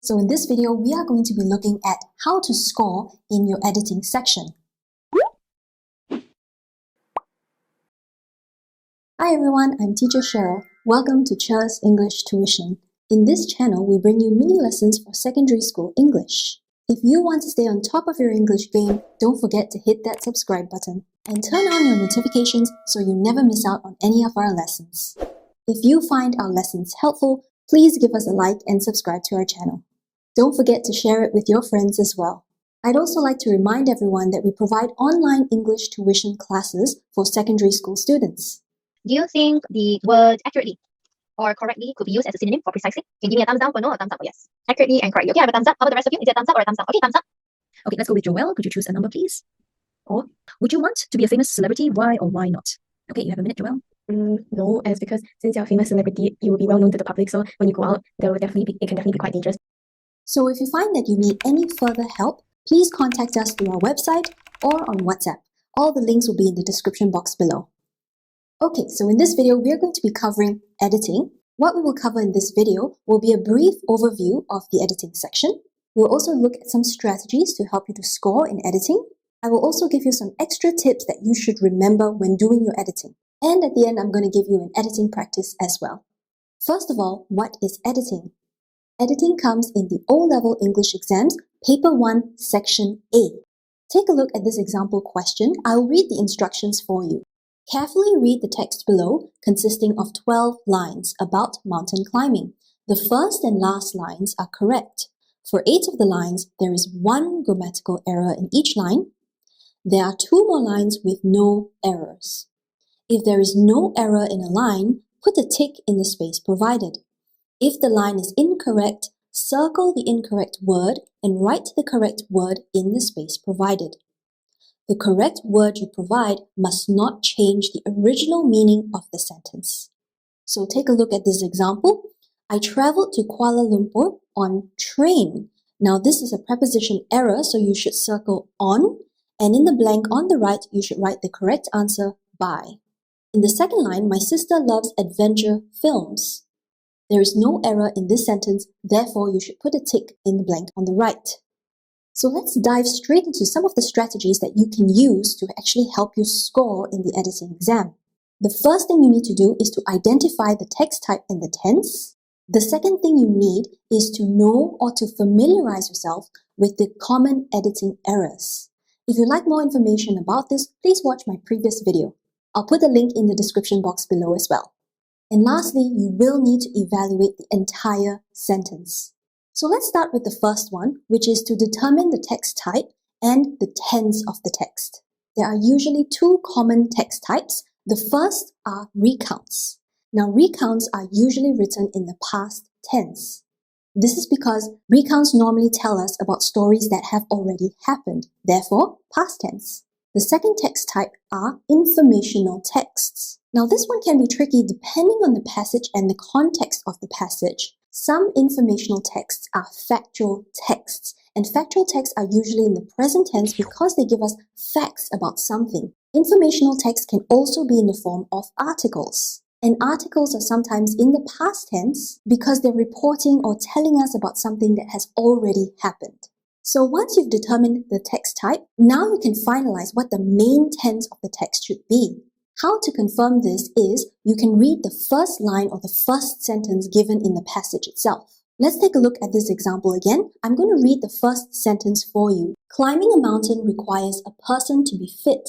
So in this video, we are going to be looking at how to score in your editing section. Hi everyone, I'm Teacher Cheryl. Welcome to Cher's English Tuition. In this channel, we bring you mini lessons for secondary school English. If you want to stay on top of your English game, don't forget to hit that subscribe button and turn on your notifications so you never miss out on any of our lessons. If you find our lessons helpful, please give us a like and subscribe to our channel. Don't forget to share it with your friends as well. I'd also like to remind everyone that we provide online English tuition classes for secondary school students. Do you think the word accurately or correctly could be used as a synonym for precisely? Can you give me a thumbs down for no or thumbs up for yes? Accurately and correctly. Okay, I have a thumbs up. How about the rest of you? Is it a thumbs up or a thumbs up? Okay, thumbs up. Okay, let's go with Joelle. Could you choose a number, please? Or would you want to be a famous celebrity? Why or why not? Okay, you have a minute, Joelle. No, as because since you're a famous celebrity, you will be well known to the public. So when you go out, it can definitely be quite dangerous. So if you find that you need any further help, please contact us through our website or on WhatsApp. All the links will be in the description box below. Okay, so in this video, we are going to be covering editing. What we will cover in this video will be a brief overview of the editing section. We'll also look at some strategies to help you to score in editing. I will also give you some extra tips that you should remember when doing your editing. And at the end, I'm going to give you an editing practice as well. First of all, what is editing? Editing comes in the O-Level English exams, Paper 1, Section A. Take a look at this example question. I'll read the instructions for you. Carefully read the text below, consisting of 12 lines about mountain climbing. The first and last lines are correct. For 8 of the lines, there is one grammatical error in each line. There are 2 more lines with no errors. If there is no error in a line, put a tick in the space provided. If the line is incorrect, circle the incorrect word and write the correct word in the space provided. The correct word you provide must not change the original meaning of the sentence. So take a look at this example. I traveled to Kuala Lumpur on train. Now this is a preposition error, so you should circle on, and in the blank on the right, you should write the correct answer by. In the second line, my sister loves adventure films. There is no error in this sentence, therefore you should put a tick in the blank on the right. So let's dive straight into some of the strategies that you can use to actually help you score in the editing exam. The first thing you need to do is to identify the text type and the tense. The second thing you need is to know or to familiarize yourself with the common editing errors. If you'd like more information about this, please watch my previous video. I'll put the link in the description box below as well. And lastly, you will need to evaluate the entire sentence. So let's start with the first one, which is to determine the text type and the tense of the text. There are usually 2 common text types. The first are recounts. Now, recounts are usually written in the past tense. This is because recounts normally tell us about stories that have already happened, therefore, past tense. The second text type are informational texts. Now, this one can be tricky depending on the passage and the context of the passage. Some informational texts are factual texts, and factual texts are usually in the present tense because they give us facts about something. Informational texts can also be in the form of articles. And articles are sometimes in the past tense because they're reporting or telling us about something that has already happened. So once you've determined the text type, now you can finalize what the main tense of the text should be. How to confirm this is you can read the first line or the first sentence given in the passage itself. Let's take a look at this example again. I'm going to read the first sentence for you. Climbing a mountain requires a person to be fit.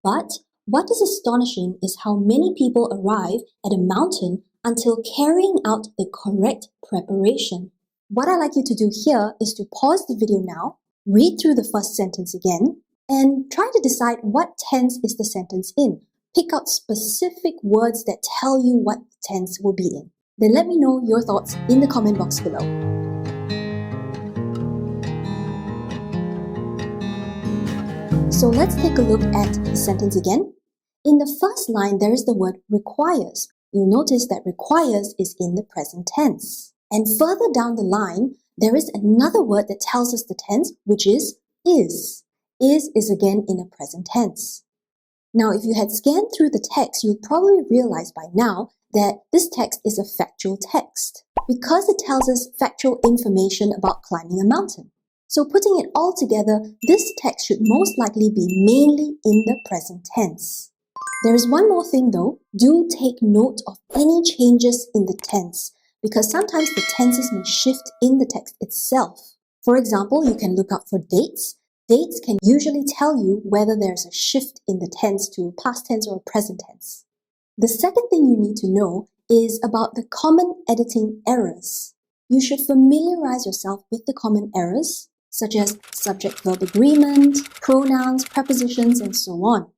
But what is astonishing is how many people arrive at a mountain until carrying out the correct preparation. What I'd like you to do here is to pause the video now, read through the first sentence again, and try to decide what tense is the sentence in. Pick out specific words that tell you what tense will be in. Then let me know your thoughts in the comment box below. So let's take a look at the sentence again. In the first line, there is the word requires. You'll notice that requires is in the present tense. And further down the line, there is another word that tells us the tense, which is is. Is again in a present tense. Now, if you had scanned through the text, you'll probably realize by now that this text is a factual text because it tells us factual information about climbing a mountain. So putting it all together, this text should most likely be mainly in the present tense. There is one more thing though. Do take note of any changes in the tense because sometimes the tenses may shift in the text itself. For example, you can look up for dates. Dates can usually tell you whether there's a shift in the tense to past tense or present tense. The second thing you need to know is about the common editing errors. You should familiarize yourself with the common errors, such as subject-verb agreement, pronouns, prepositions, and so on.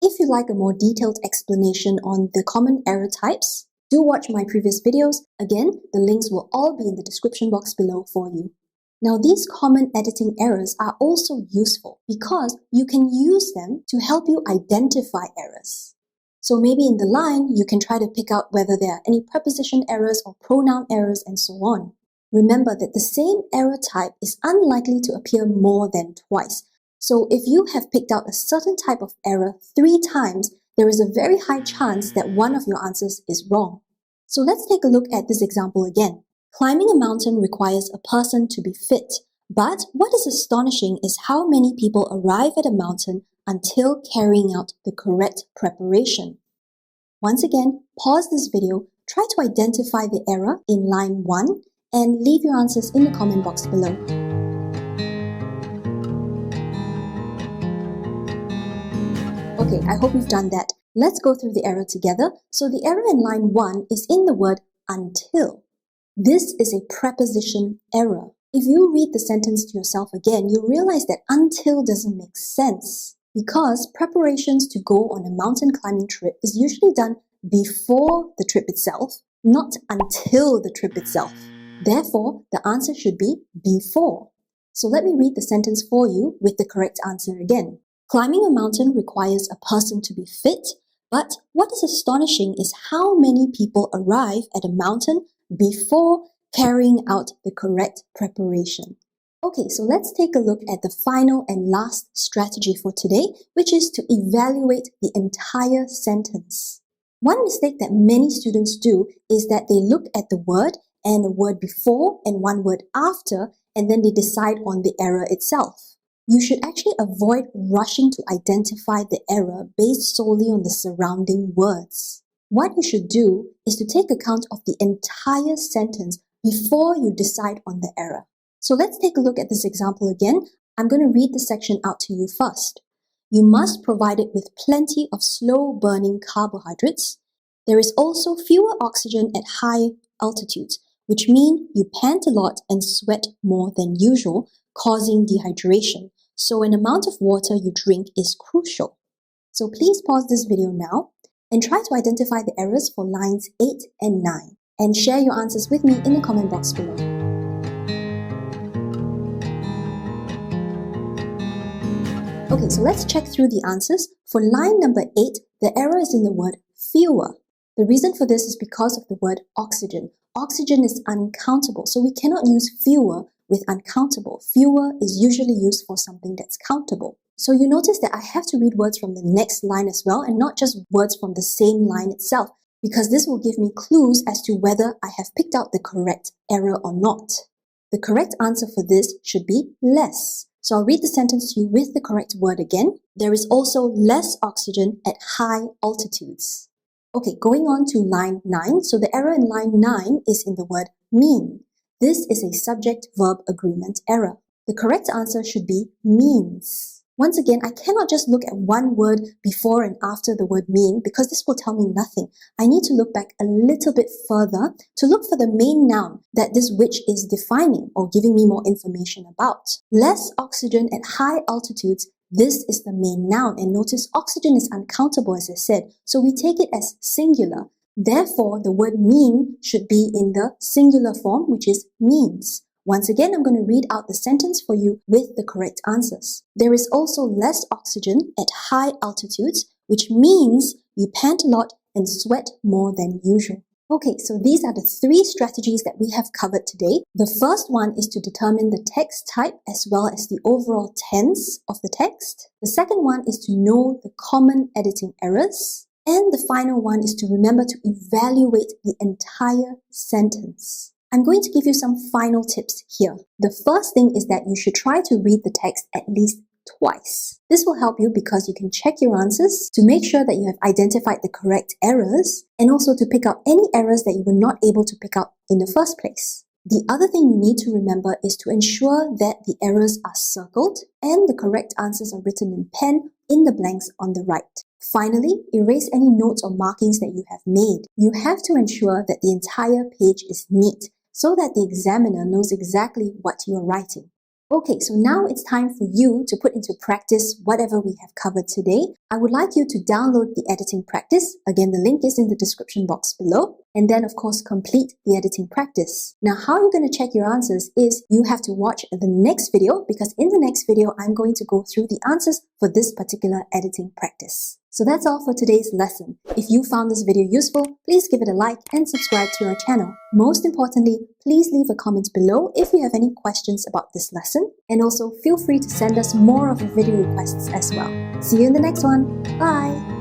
If you'd like a more detailed explanation on the common error types, do watch my previous videos. Again, the links will all be in the description box below for you. Now, these common editing errors are also useful because you can use them to help you identify errors. So maybe in the line, you can try to pick out whether there are any preposition errors or pronoun errors and so on. Remember that the same error type is unlikely to appear more than twice. So if you have picked out a certain type of error 3 times, there is a very high chance that one of your answers is wrong. So let's take a look at this example again. Climbing a mountain requires a person to be fit. But what is astonishing is how many people arrive at a mountain until carrying out the correct preparation. Once again, pause this video, try to identify the error in line 1, and leave your answers in the comment box below. Okay, I hope you've done that. Let's go through the error together. So the error in line 1 is in the word until. This is a preposition error. If you read the sentence to yourself again, you'll realize that until doesn't make sense because preparations to go on a mountain climbing trip is usually done before the trip itself, not until the trip itself. Therefore, the answer should be before. So let me read the sentence for you with the correct answer again. Climbing a mountain requires a person to be fit, but what is astonishing is how many people arrive at a mountain before carrying out the correct preparation. Okay, so let's take a look at the final and last strategy for today, which is to evaluate the entire sentence. One mistake that many students do is that they look at the word and a word before and one word after, and then they decide on the error itself. You should actually avoid rushing to identify the error based solely on the surrounding words. What you should do is to take account of the entire sentence before you decide on the error. So let's take a look at this example again. I'm going to read the section out to you first. You must provide it with plenty of slow-burning carbohydrates. There is also fewer oxygen at high altitudes, which mean you pant a lot and sweat more than usual, causing dehydration. So an amount of water you drink is crucial. So please pause this video now and try to identify the errors for lines 8 and 9 and share your answers with me in the comment box below. Okay, so let's check through the answers. For line number 8, the error is in the word fewer. The reason for this is because of the word oxygen. Oxygen is uncountable, so we cannot use fewer with uncountable. Fewer is usually used for something that's countable. So you notice that I have to read words from the next line as well and not just words from the same line itself, because this will give me clues as to whether I have picked out the correct error or not. The correct answer for this should be less. So I'll read the sentence to you with the correct word again. There is also less oxygen at high altitudes. Okay, going on to line 9. So the error in line 9 is in the word mean. This is a subject-verb agreement error. The correct answer should be means. Once again, I cannot just look at one word before and after the word mean because this will tell me nothing. I need to look back a little bit further to look for the main noun that this which is defining or giving me more information about. Less oxygen at high altitudes, this is the main noun. And notice oxygen is uncountable as I said, so we take it as singular. Therefore, the word mean should be in the singular form, which is means. Once again, I'm going to read out the sentence for you with the correct answers. There is also less oxygen at high altitudes, which means you pant a lot and sweat more than usual. Okay, so these are the 3 strategies that we have covered today. The first one is to determine the text type as well as the overall tense of the text. The second one is to know the common editing errors. And the final one is to remember to evaluate the entire sentence. I'm going to give you some final tips here. The first thing is that you should try to read the text at least twice. This will help you because you can check your answers to make sure that you have identified the correct errors and also to pick out any errors that you were not able to pick out in the first place. The other thing you need to remember is to ensure that the errors are circled and the correct answers are written in pen in the blanks on the right. Finally, erase any notes or markings that you have made. You have to ensure that the entire page is neat so that the examiner knows exactly what you are writing. Okay, so now it's time for you to put into practice whatever we have covered today. I would like you to download the editing practice. Again, the link is in the description box below. And then, of course, complete the editing practice. Now, how you're going to check your answers is you have to watch the next video because in the next video, I'm going to go through the answers for this particular editing practice. So that's all for today's lesson. If you found this video useful, please give it a like and subscribe to our channel. Most importantly, please leave a comment below if you have any questions about this lesson. And also feel free to send us more of your video requests as well. See you in the next one. Bye!